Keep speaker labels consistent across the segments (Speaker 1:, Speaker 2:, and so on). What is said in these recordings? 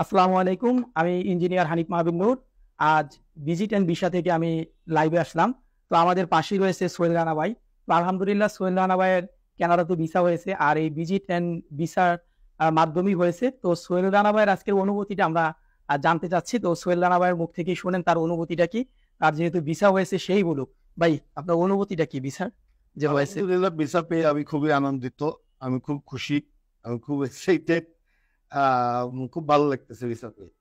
Speaker 1: আসসালামু আলাইকুম। আমি ইঞ্জিনিয়ার হানিফ মাহবুব নূর। আজ ভিজিট অ্যান্ড ভিসা থেকে আমি লাইভে আসলাম। তো আমাদের পাশেই রয়েছে সোহেল রানা ভাই। তো আলহামদুলিল্লাহ সোহেল রানা ভাইয়ের কানাডাতে ভিসা হয়েছে আর এই ভিজিট অ্যান্ড ভিসার মাধ্যমেই হয়েছে। তো সোহেল রানা ভাইয়ের আজকের অনুভূতিটা আমরা জানতে চাচ্ছি। তো সোহেল রানা ভাইয়ের মুখ থেকেই শুনেন তার অনুভূতিটা কি। আর যেহেতু ভিসা হয়েছে সেই বলুক। ভাই, আপনার অনুভূতিটা কি ভিসার যে হয়েছে?
Speaker 2: আলহামদুলিল্লাহ, ভিসা পেয়ে আমি খুবই আনন্দিত। আমি খুব খুশি। আমি খুব এক্সাইটেড। খুব ভালো লাগতেছে ভিসা পেয়ে।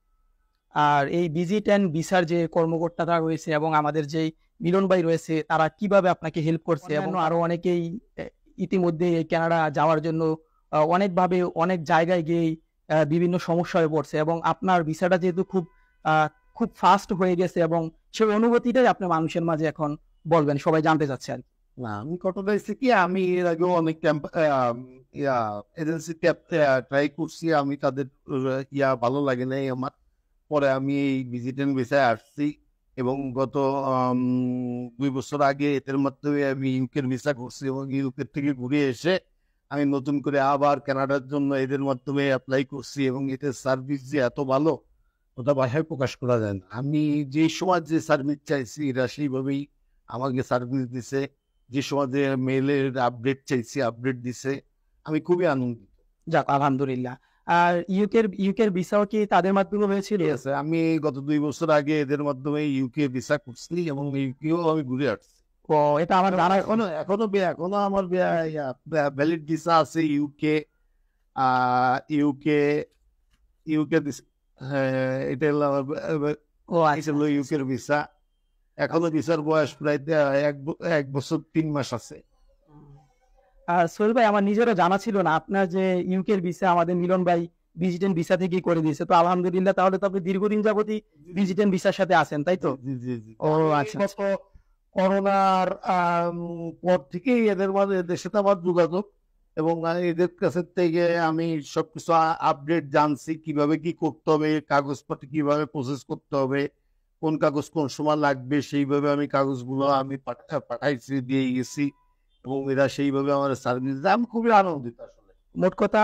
Speaker 1: আর এই ভিজিট অ্যান্ড ভিসার যে কর্মকর্তারা রয়েছে এবং আমাদের যে মিলন ভাই রয়েছে তারা কিভাবে আপনাকে হেল্প করছে এবং আরো অনেকেই ইতিমধ্যে এই কানাডা যাওয়ার জন্য অনেকভাবে অনেক জায়গায় গিয়ে বিভিন্ন সমস্যা হয়ে পড়ছে এবং আপনার ভিসাটা যেহেতু খুব ফাস্ট হয়ে গেছে এবং সেই অনুভূতিটাই আপনি মানুষের মাঝে এখন বলবেন, সবাই জানতে চাচ্ছে আর কি।
Speaker 2: না, আমি ঘটনা হয়েছে কি, আমি এর আগেও অনেক এজেন্সি ট্রাই করছি। আমি তাদের ভালো লাগে নাই আমার। পরে আমি এই ভিজিট এন্ড ভিসায় আসছি এবং গত 2 বছর আগে এদের মাধ্যমে আমি ইউকের ভিসা করছি এবং ইউকে থেকে ঘুরে এসে আমি নতুন করে আবার কানাডার জন্য এদের মাধ্যমে অ্যাপ্লাই করছি এবং এদের সার্ভিস যে এত ভালো, ওটা ভাষায় প্রকাশ করা যায় না। আমি যে সময় যে সার্ভিস চাইছি এরা সেইভাবেই আমাকে সার্ভিস দিছে। যে সময় যে মেলের আপডেট চাইছি আপডেট দিছে। আমি খুবই আনন্দিত।
Speaker 1: যাক, আলহামদুলিল্লাহ। আর ইউকের ভিসাও কি তাদের মাধ্যমে হয়েছিল?
Speaker 2: ঠিক আছে, আমি গত 2 বছর আগে এদের মাধ্যমে ইউকে ভিসা করছি এবং ইউকেও আমি ঘুরে আসছি।
Speaker 1: ও, এটা আমার জানা।
Speaker 2: এখনো আমার ভ্যালিড ভিসা আছে ইউকে। ইউকে ইউকে এটা হলো আমার
Speaker 1: ও আচ্ছা।
Speaker 2: ইউকের ভিসা। এখনো ভিসার বয়স প্রায় 1 বছর 3 মাস আছে।
Speaker 1: আর সোহেল ভাই, আমার নিজেরও জানা ছিল না আপনার যে ইউকের ভিসা আমাদের মিলন ভাই ভিজিটেন ভিসা থেকেই করে দিয়েছে। তো আলহামদুলিল্লাহ, তাহলে তো আপনি দীর্ঘদিন যাবতই ভিজিটেন ভিসার সাথে আছেন, তাই তো?
Speaker 2: জি জি জি।
Speaker 1: ও
Speaker 2: আমি
Speaker 1: আচ্ছা
Speaker 2: গত করোনার পর থেকেই এদের মাঝে এদের সাথে আমার যোগাযোগ এবং এদের কাছে থেকে আমি সবকিছু আপডেট জানছি, কিভাবে কি করতে হবে, কাগজপত্র কিভাবে প্রসেস করতে হবে, কোন কাগজ কোন সময় লাগবে, সেইভাবে আমি কাগজগুলো আমি পাঠাইছি, দিয়ে গেছি এবং এরা সেইভাবে আমার সার্ভিস দেয়। আমি খুবই আনন্দিত আসলে।
Speaker 1: মোট কথা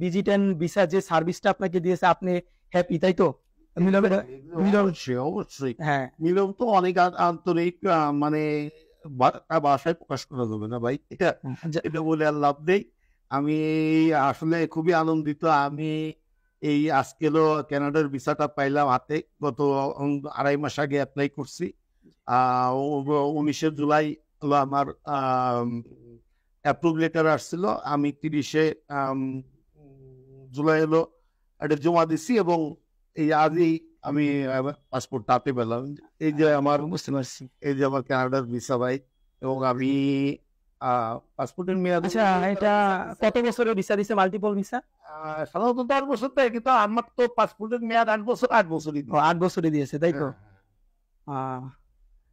Speaker 1: ভিজিটেন ভিসা যে সার্ভিসটা আপনাকে দিয়েছে আপনি হ্যাপি, তাই তো? মিলনের মিলন।
Speaker 2: অবশ্যই অবশ্যই।
Speaker 1: হ্যাঁ।
Speaker 2: মিলন তো অনেক আন্তরিক, মানে ভাষায় প্রকাশ করা যাবে না ভাই। এটা এটা বলে আর লাভ নেই। আমি আসলে খুবই আনন্দিত। আমি এই আজকেও কানাডার ভিসাটা পাইলাম হাতে। গত 2.5 মাস আগে অ্যাপ্লাই করছি। 19শে জুলাই হলো আমার অ্যাপ্রুভ লেটার আসছিল। আমি 30শে জুলাই হলো এটা জমা দিছি এবং এই আজই আমি পাসপোর্ট হাতে পেলাম। এই যে আমার
Speaker 1: বুঝতে পারছি।
Speaker 2: এই যে আমার কানাডার ভিসা ভাই। এবং আমি পাসপোর্টের মেয়াদ
Speaker 1: আচ্ছা, এটা কত বছরের ভিসা দিছে? Multiple visa?
Speaker 2: সাধারণত 10 বছর দেয়, কিন্তু আমার তো পাসপোর্টের মেয়াদ 8 বছর, 8 বছরই
Speaker 1: ও, 8 বছরই দিয়েছে, তাই তো?
Speaker 2: হ্যাঁ,
Speaker 1: আহ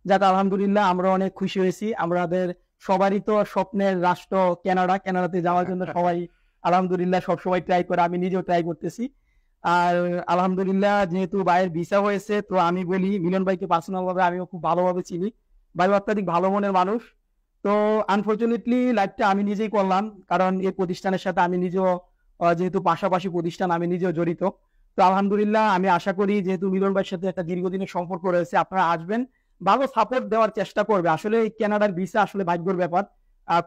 Speaker 1: যাক, আলহামদুলিল্লাহ, আমরা অনেক খুশি হয়েছি। আমাদের সবারই তো স্বপ্নের রাষ্ট্র কানাডা। কানাডাতে যাওয়ার জন্য সবাই আলহামদুলিল্লাহ সবসময় ট্রাই করে, আমি নিজেও ট্রাই করতেছি। আর আলহামদুলিল্লাহ, যেহেতু ভাইয়ের ভিসা হয়েছে, তো আমি বলি মিলন ভাইকে পার্সোনাল ভাবে আমিও খুব ভালোভাবে চিনি। ভাই অত্যাধিক ভালো মনের মানুষ। তো আনফরচুনেটলি লাইফটা আমি নিজেই করলাম, কারণ এই প্রতিষ্ঠানের সাথে আমি নিজেও যেহেতু পাশাপাশি প্রতিষ্ঠান, আমি নিজেও জড়িত। তো আলহামদুলিল্লাহ, আমি আশা করি যেহেতু মিলন ভাইয়ের সাথে একটা দীর্ঘদিনের সম্পর্ক রয়েছে, আপনারা আসবেন, ভালো সাপোর্ট দেওয়ার চেষ্টা করবে। আসলে এই কানাডার ভিসা আসলে ভাগ্যের ব্যাপার।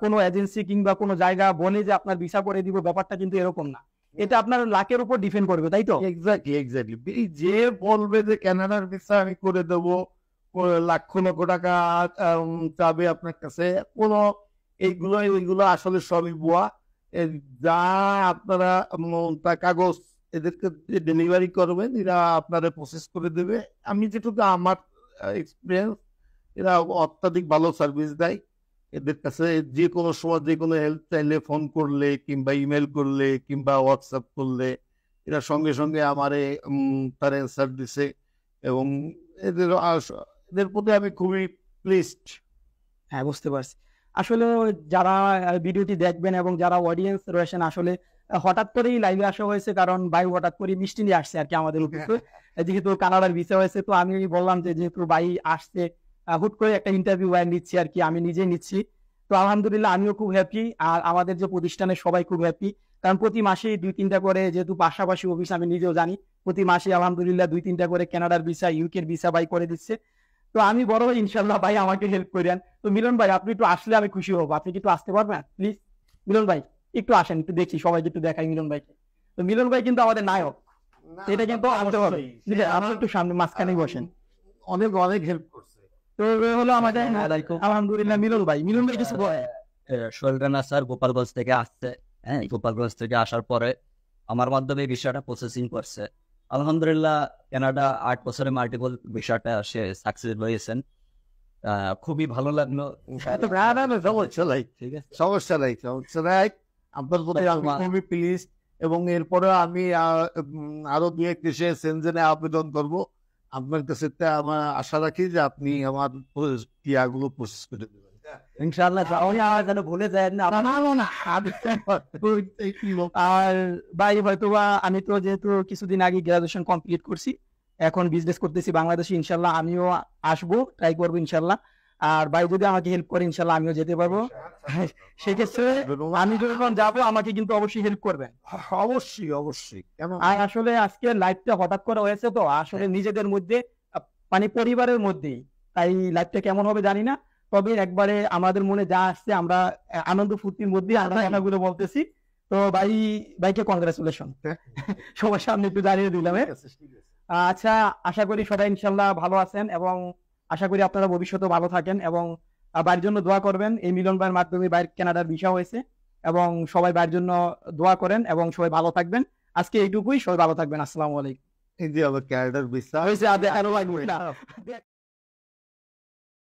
Speaker 1: কোনো এজেন্সি কিংবা কোনো জায়গা বলে যে আপনার ভিসা করে দিব, ব্যাপারটা কিন্তু এরকম না। এটা আপনার লাকের উপর ডিপেন্ড করবে, তাই তো?
Speaker 2: Exactly exactly. যে বলবে যে কানাডার ভিসা আমি করে দেবো, লাখ লক্ষ টাকা চাবে আপনার কাছে, কোনো ওইগুলো আসলে সবই ভুয়া। এ যা আপনারা কাগজ এদেরকে ডেলিভারি করবেন, এরা আপনারা প্রসেস করে দেবে। আমি যেটুকু আমার এক্সপিরিয়েন্স, এরা অত্যাধিক ভালো সার্ভিস দেয়। এদের কাছে যে কোনো সময় যে কোনো হেল্প চাইলে ফোন করলে কিংবা ইমেল করলে কিংবা হোয়াটসঅ্যাপ করলে এরা সঙ্গে সঙ্গে আমারে তার অ্যান্সার দিছে এবং এদের এদের প্রতি আমি খুবই প্লিজড।
Speaker 1: হ্যাঁ, বুঝতে পারছি। আসলে যারা ভিডিওটি দেখবেন এবং যারা অডিয়েন্স রয়েছেন, আসলে হঠাৎ করেই লাইভে আসা হয়েছে, কারণ ভাই হঠাৎ করে মিষ্টি নিয়ে আসছে আর কি আমাদের অফিসে। যেহেতু কানাডার ভিসা হয়েছে, তো আমি বললাম যে যেহেতু ভাই আসছে, হুট করে একটা ইন্টারভিউ নিচ্ছি আর কি, আমি নিজে নিচ্ছি। তো আলহামদুলিল্লাহ আমিও খুব হ্যাপি, আর আমাদের যে প্রতিষ্ঠানের সবাই খুব হ্যাপি, কারণ প্রতি মাসে 2-3টা করে, যেহেতু পাশাপাশি অফিস আমি নিজেও জানি, প্রতি মাসে আলহামদুলিল্লাহ 2-3টা করে কানাডার ভিসা, ইউকের ভিসা ভাই করে দিচ্ছে। তো আমি বড় ভাই ইনশাল্লাহ ভাই আমাকে হেল্প করেন। তো মিলন ভাই আপনি একটু আসলে আমি খুশি হবো, আপনি কি একটু আসতে পারবেন প্লিজ? মিলন ভাই একটু আসেন, একটু দেখি, সবাইকে একটু দেখাই মিলন ভাইকে। তো মিলন ভাই কিন্তু আমাদের নায়ক, এটা কিন্তু আনতে হবে। আপনারা একটু সামনে মাঝখানেই বসেন।
Speaker 2: অনেক অনেক হেল্প করছে।
Speaker 1: তো হলো আমাদের আলহামদুলিল্লাহ মিলন ভাই কিছু বলে।
Speaker 3: শৈলরানা স্যার গোপালগঞ্জ থেকে আসছে। হ্যাঁ, গোপালগঞ্জ থেকে আসার পরে আমার মাধ্যমে বিষয়টা প্রসেসিং করছে। আলহামদুলিল্লাহ কানাডা 8 বছরে মাল্টিপল বিষয়টা সে সাকসেস হয়েছেন। খুবই ভালো লাগলো।
Speaker 2: সমস্যা নাই,
Speaker 3: ঠিক আছে,
Speaker 2: সমস্যা নাই, সমস্যা নাই। আপনার প্রতি আমি খুবই প্লিজ, এবং এরপরে আমি আরো 2-1 দেশে সেনজেনে আবেদন করব। আপনার কাছে আমার আশা রাখি যে আপনি আমার ক্রিয়াগুলো প্রসেস করে দেবেন।
Speaker 3: ইনশাআল্লাহ। আমার যেন ভুলে যায় না।
Speaker 1: আর ভাই হয়তোবা আমি তো যেহেতু কিছুদিন আগে গ্রাজুয়েশন কমপ্লিট করছি, এখন বিজনেস করতেছি বাংলাদেশে, ইনশাল্লাহ আমিও আসবো, ট্রাই করবো ইনশাল্লাহ। আর ভাই যদি আমাকে হেল্প করে ইনশাল্লাহ আমিও যেতে পারবো। সেক্ষেত্রে আমি যখন যাবো আমাকে কিন্তু অবশ্যই হেল্প করবেন।
Speaker 2: অবশ্যই অবশ্যই। কেন
Speaker 1: আর আসলে আজকে লাইভটা হঠাৎ করে হয়েছে, তো আসলে নিজেদের মধ্যে মানে পরিবারের মধ্যেই, তাই লাইভটা কেমন হবে জানি না, তবে একবারে আমাদের মনে যা আসছে আমরা আনন্দ ফুর্তির মধ্যে আমরা কথাগুলো বলতেছি। তো ভাইকে কংগ্রেচুলেশন সবার সামনে একটু দাঁড়িয়ে দিলাম।
Speaker 2: ঠিক আছে, ঠিক আছে।
Speaker 1: আচ্ছা, আশা করি সবাই ইনশাল্লাহ ভালো আছেন, এবং আশা করি আপনারা ভবিষ্যতে ভালো থাকেন, এবং ভাইয়ের জন্য দোয়া করবেন। এই মিলন ভাইয়ের মাধ্যমে বাইরে কানাডার ভিসা হয়েছে, এবং সবাই ভাইয়ের জন্য দোয়া করেন, এবং সবাই ভালো থাকবেন। আজকে এইটুকুই, সবাই ভালো থাকবেন। আসসালামু আলাইকুম।
Speaker 2: এই যে আমার ক্যানাডার ভিসা
Speaker 1: হয়েছে আর দেখানো লাগবে না।